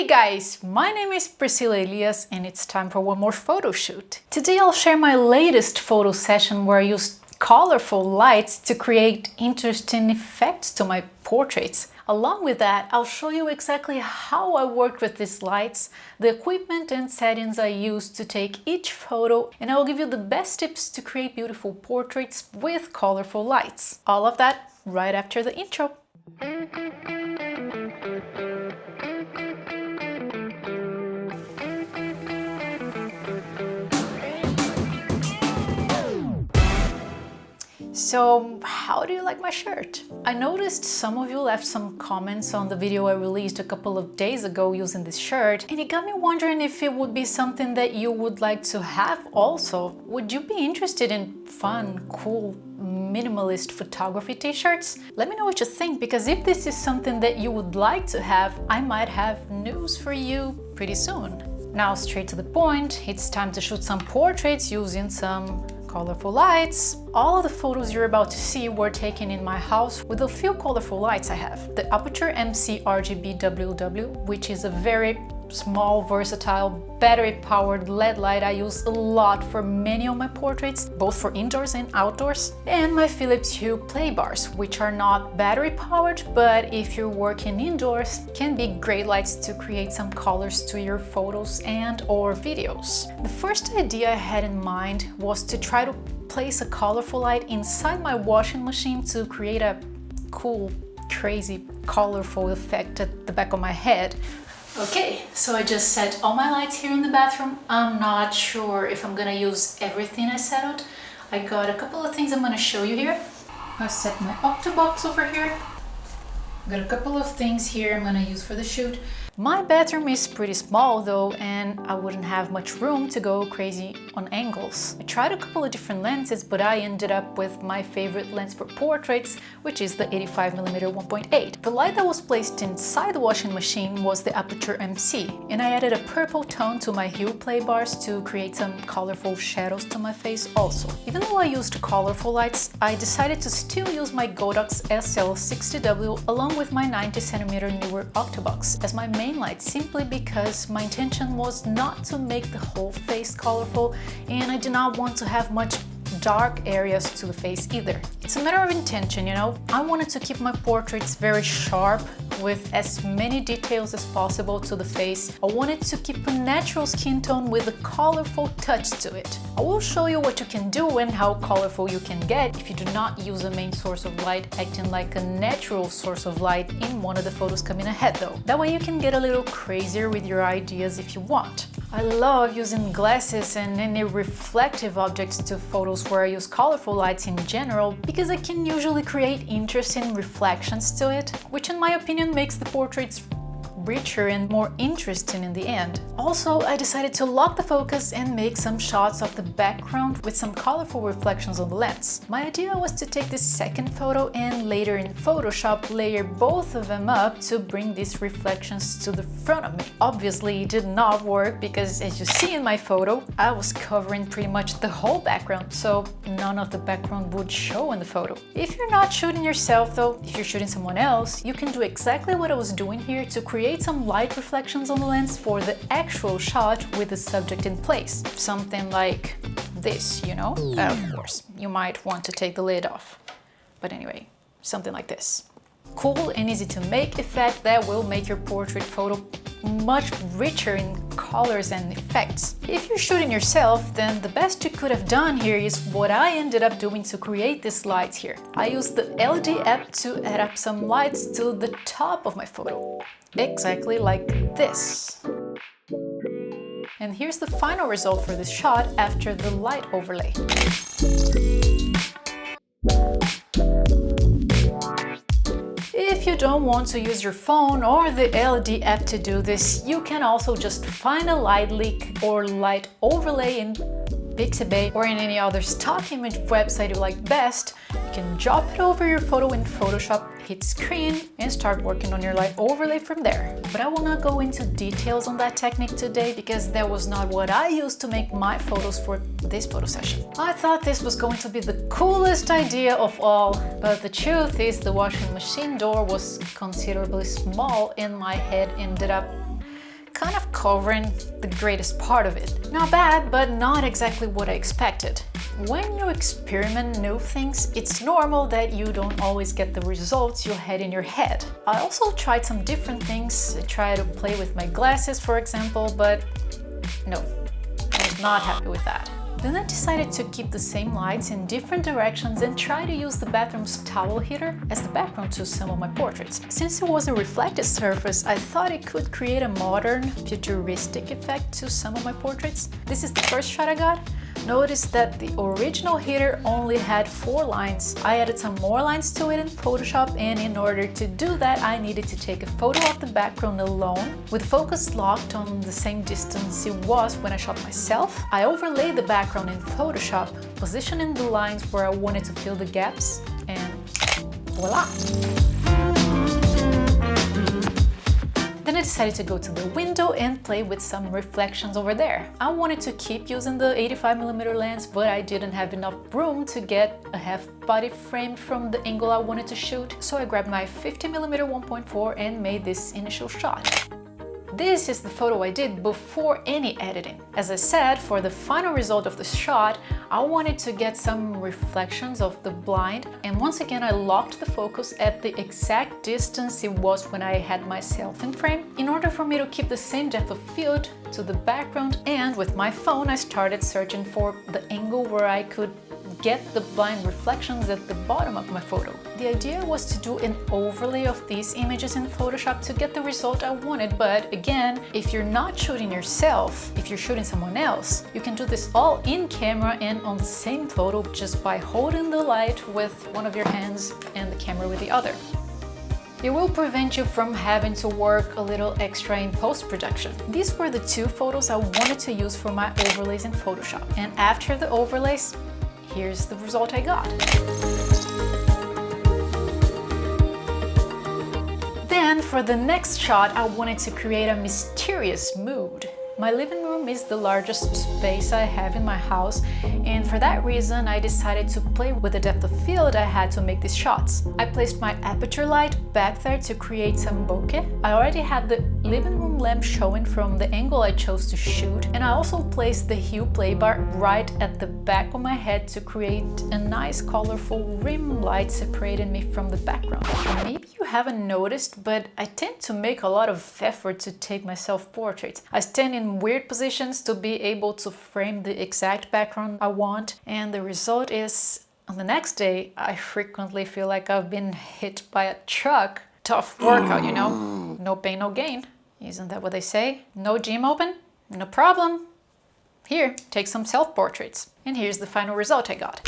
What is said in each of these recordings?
Hey guys, my name is Priscilla Elias and it's time for one more photo shoot. Today I'll share my latest photo session where I used colorful lights to create interesting effects to my portraits. Along with that, I'll show you exactly how I worked with these lights, the equipment and settings I used to take each photo, and I'll give you the best tips to create beautiful portraits with colorful lights. All of that right after the intro. So, how do you like my shirt? I noticed some of you left some comments on the video I released a couple of days ago using this shirt, and it got me wondering if it would be something that you would like to have also. Would you be interested in fun, cool, minimalist photography t-shirts? Let me know what you think, because if this is something that you would like to have, I might have news for you pretty soon. Now, straight to the point, it's time to shoot some portraits using some colorful lights. All of the photos you're about to see were taken in my house with a few colorful lights I have. The Aputure MC RGB WW, which is a very small, versatile, battery-powered LED light I use a lot for many of my portraits, both for indoors and outdoors, and my Philips Hue play bars, which are not battery-powered, but if you're working indoors, can be great lights to create some colors to your photos and or videos. The first idea I had in mind was to try to place a colorful light inside my washing machine to create a cool, crazy, colorful effect at the back of my head. Okay, so I just set all my lights here in the bathroom. I'm not sure if I'm gonna use everything I set out. I got a couple of things I'm gonna show you here. I set my Octobox over here. Got a couple of things here I'm gonna use for the shoot. My bathroom is pretty small though, and I wouldn't have much room to go crazy on angles. I tried a couple of different lenses, but I ended up with my favorite lens for portraits, which is the 85mm 1.8. The light that was placed inside the washing machine was the Aputure MC, and I added a purple tone to my Hue play bars to create some colorful shadows to my face also. Even though I used colorful lights, I decided to still use my Godox SL60W along with my 90cm newer Octobox as my main light, simply because my intention was not to make the whole face colorful, and I did not want to have much dark areas to the face either. It's a matter of intention, you know. I wanted to keep my portraits very sharp with as many details as possible to the face. I wanted to keep a natural skin tone with a colorful touch to it. I will show you what you can do and how colorful you can get if you do not use a main source of light acting like a natural source of light in one of the photos coming ahead though. That way you can get a little crazier with your ideas if you want. I love using glasses and any reflective objects to photos where I use colorful lights in general, because I can usually create interesting reflections to it, which in my opinion makes the portraits richer and more interesting in the end. Also, I decided to lock the focus and make some shots of the background with some colorful reflections on the lens. My idea was to take this second photo and later in Photoshop layer both of them up to bring these reflections to the front of me. Obviously, it did not work because, as you see in my photo, I was covering pretty much the whole background, so none of the background would show in the photo. If you're not shooting yourself though, if you're shooting someone else, you can do exactly what I was doing here to create some light reflections on the lens for the actual shot with the subject in place. Something like this, you know? Of course, you might want to take the lid off. But anyway, something like this. Cool and easy to make effect that will make your portrait photo much richer in colors and effects. If you're shooting yourself, then the best you could have done here is what I ended up doing to create these lights here. I used the LED app to add up some lights to the top of my photo. Exactly like this. And here's the final result for this shot after the light overlay. If you don't want to use your phone or the LED app to do this, you can also just find a light leak or light overlay in Pixabay or in any other stock image website you like best. You can drop it over your photo in Photoshop, hit screen, and start working on your light overlay from there. But I will not go into details on that technique today because that was not what I used to make my photos for this photo session. I thought this was going to be the coolest idea of all, but the truth is the washing machine door was considerably small and my head ended up kind of covering the greatest part of it. Not bad, but not exactly what I expected. When you experiment new things, it's normal that you don't always get the results you had in your head. I also tried some different things. I tried to play with my glasses, for example, but no, I was not happy with that. Then I decided to keep the same lights in different directions and try to use the bathroom's towel heater as the background to some of my portraits. Since it was a reflected surface, I thought it could create a modern, futuristic effect to some of my portraits. This is the first shot I got. Notice that the original heater only had 4 lines. I added some more lines to it in Photoshop, and in order to do that I needed to take a photo of the background alone with focus locked on the same distance it was when I shot myself. I overlaid the background in Photoshop, positioning the lines where I wanted to fill the gaps, and voila! Then I decided to go to the window and play with some reflections over there. I wanted to keep using the 85mm lens, but I didn't have enough room to get a half body frame from the angle I wanted to shoot, so I grabbed my 50mm 1.4 and made this initial shot. This is the photo I did before any editing. As I said, for the final result of the shot, I wanted to get some reflections of the blind, and once again I locked the focus at the exact distance it was when I had myself in frame, in order for me to keep the same depth of field to the background, and with my phone I started searching for the angle where I could get the blind reflections at the bottom of my photo. The idea was to do an overlay of these images in Photoshop to get the result I wanted, but again, if you're not shooting yourself, if you're shooting someone else, you can do this all in camera and on the same photo just by holding the light with one of your hands and the camera with the other. It will prevent you from having to work a little extra in post-production. These were the 2 photos I wanted to use for my overlays in Photoshop, and after the overlays, here's the result I got. Then for the next shot, I wanted to create a mysterious mood. My living room is the largest space I have in my house, and for that reason I decided to play with the depth of field I had to make these shots. I placed my aperture light back there to create some bokeh. I already had the living room lamp showing from the angle I chose to shoot, and I also placed the hue play bar right at the back of my head to create a nice colorful rim light separating me from the background. Maybe you haven't noticed, but I tend to make a lot of effort to take my self-portraits. I stand in weird positions to be able to frame the exact background I want, and the result is, on the next day, I frequently feel like I've been hit by a truck. Tough workout, you know? No pain, no gain. Isn't that what they say? No gym open? No problem. Here, take some self-portraits. And here's the final result I got.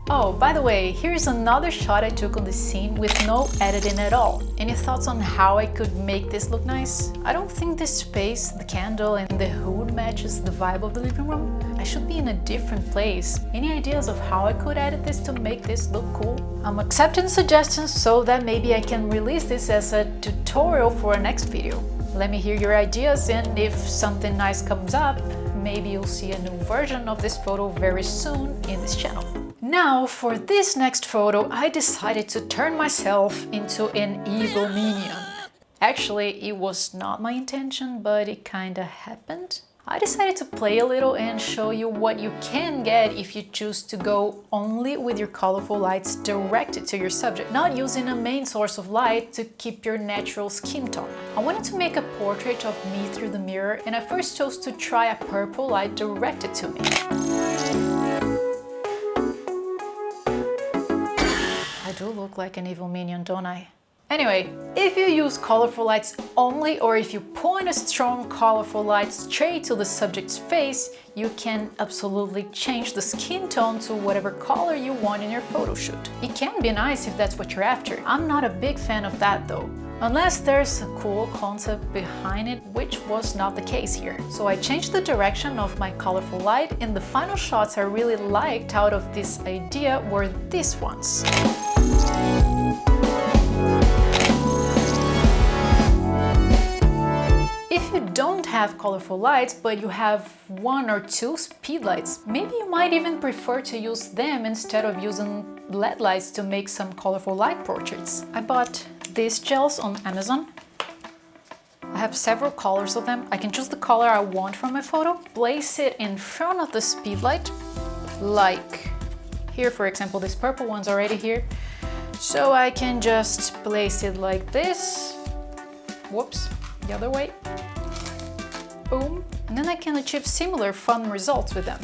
Oh, by the way, here's another shot I took on the scene with no editing at all. Any thoughts on how I could make this look nice? I don't think this space, the candle and the hood matches the vibe of the living room. I should be in a different place. Any ideas of how I could edit this to make this look cool? I'm accepting suggestions so that maybe I can release this as a tutorial for a next video. Let me hear your ideas, and if something nice comes up, maybe you'll see a new version of this photo very soon in this channel. Now, for this next photo, I decided to turn myself into an evil minion. Actually, it was not my intention, but it kinda happened. I decided to play a little and show you what you can get if you choose to go only with your colorful lights directed to your subject, not using a main source of light to keep your natural skin tone. I wanted to make a portrait of me through the mirror, and I first chose to try a purple light directed to me. I do look like an evil minion, don't I? Anyway, if you use colorful lights only, or if you point a strong colorful light straight to the subject's face, you can absolutely change the skin tone to whatever color you want in your photo shoot. It can be nice if that's what you're after. I'm not a big fan of that though, unless there's a cool concept behind it, which was not the case here. So I changed the direction of my colorful light, and the final shots I really liked out of this idea were these ones. If you don't have colorful lights, but you have 1 or 2 speed lights, maybe you might even prefer to use them instead of using LED lights to make some colorful light portraits. I bought these gels on Amazon. I have several colors of them. I can choose the color I want from my photo, place it in front of the speedlight, like here, for example, this purple one's already here. So I can just place it like this. Whoops, the other way. Boom. And then I can achieve similar fun results with them.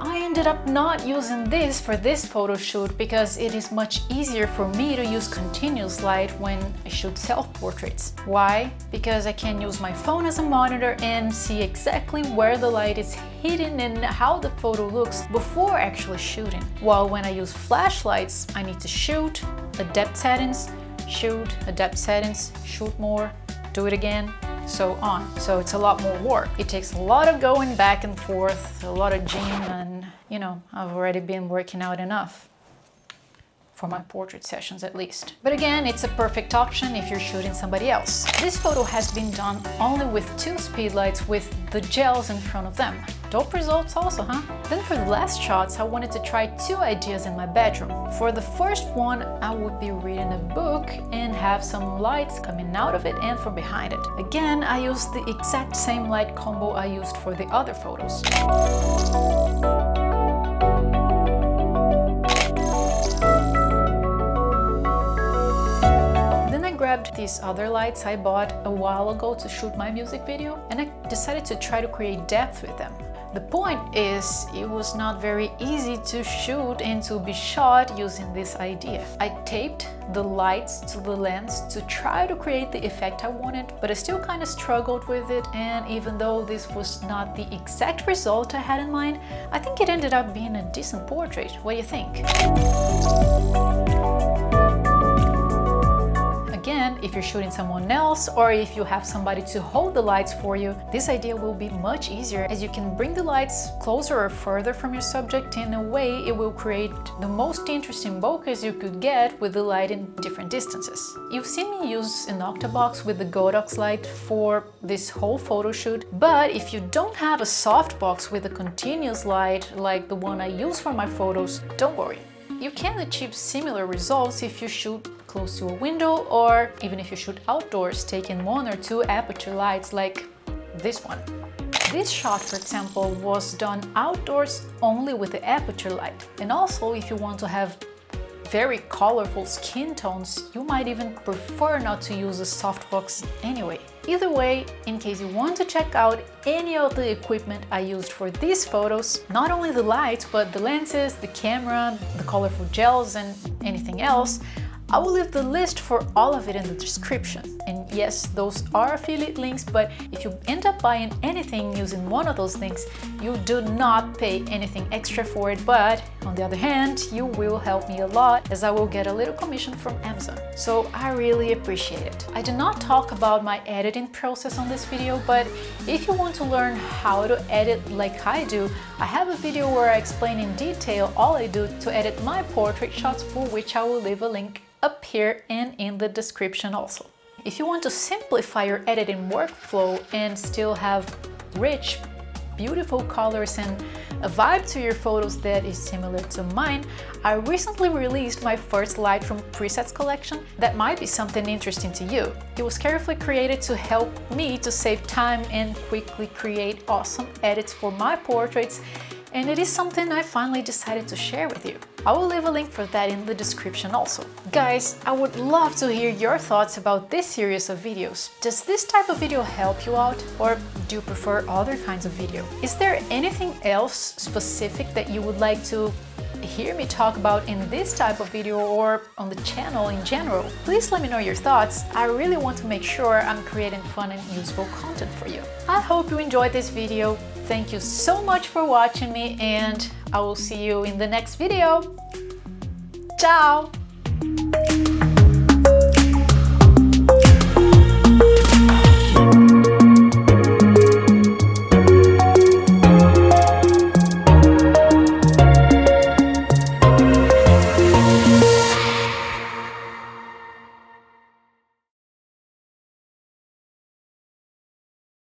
I ended up not using this for this photo shoot because it is much easier for me to use continuous light when I shoot self-portraits. Why? Because I can use my phone as a monitor and see exactly where the light is hitting and how the photo looks before actually shooting. While when I use flashlights, I need to shoot, adapt settings, shoot, adapt settings, shoot more, do it again, so on. So it's a lot more work. It takes a lot of going back and forth, a lot of gym, and you know, I've already been working out enough. For my portrait sessions at least. But again, it's a perfect option if you're shooting somebody else. This photo has been done only with 2 speedlights with the gels in front of them. Dope results also, huh? Then for the last shots, I wanted to try 2 ideas in my bedroom. For the first one, I would be reading a book and have some lights coming out of it and from behind it. Again, I used the exact same light combo I used for the other photos. Grabbed these other lights I bought a while ago to shoot my music video, and I decided to try to create depth with them. The point is, it was not very easy to shoot and to be shot using this idea. I taped the lights to the lens to try to create the effect I wanted, but I still kind of struggled with it, and even though this was not the exact result I had in mind, I think it ended up being a decent portrait. What do you think? Again, if you're shooting someone else or if you have somebody to hold the lights for you, this idea will be much easier as you can bring the lights closer or further from your subject. In a way, it will create the most interesting bokehs you could get with the light in different distances. You've seen me use an Octabox with the Godox light for this whole photo shoot, but if you don't have a softbox with a continuous light like the one I use for my photos, don't worry. You can achieve similar results if you shoot close to a window or even if you shoot outdoors, taking 1 or 2 aperture lights like this one. This shot, for example, was done outdoors only with the aperture light. And also, if you want to have very colorful skin tones, you might even prefer not to use a softbox anyway. Either way, in case you want to check out any of the equipment I used for these photos, not only the lights, but the lenses, the camera, the colorful gels, and anything else, I will leave the list for all of it in the description. And yes, those are affiliate links, but if you end up buying anything using one of those links, you do not pay anything extra for it, but on the other hand, you will help me a lot as I will get a little commission from Amazon. So I really appreciate it. I did not talk about my editing process on this video, but if you want to learn how to edit like I do, I have a video where I explain in detail all I do to edit my portrait shots, for which I will leave a link up here and in the description also. If you want to simplify your editing workflow and still have rich, beautiful colors and a vibe to your photos that is similar to mine, I recently released my first Light from Presets collection that might be something interesting to you. It was carefully created to help me to save time and quickly create awesome edits for my portraits, and it is something I finally decided to share with you. I will leave a link for that in the description also. Guys, I would love to hear your thoughts about this series of videos. Does this type of video help you out, or do you prefer other kinds of video? Is there anything else specific that you would like to hear me talk about in this type of video or on the channel in general? Please let me know your thoughts. I really want to make sure I'm creating fun and useful content for you. I hope you enjoyed this video. Thank you so much for watching me, and I will see you in the next video. Ciao!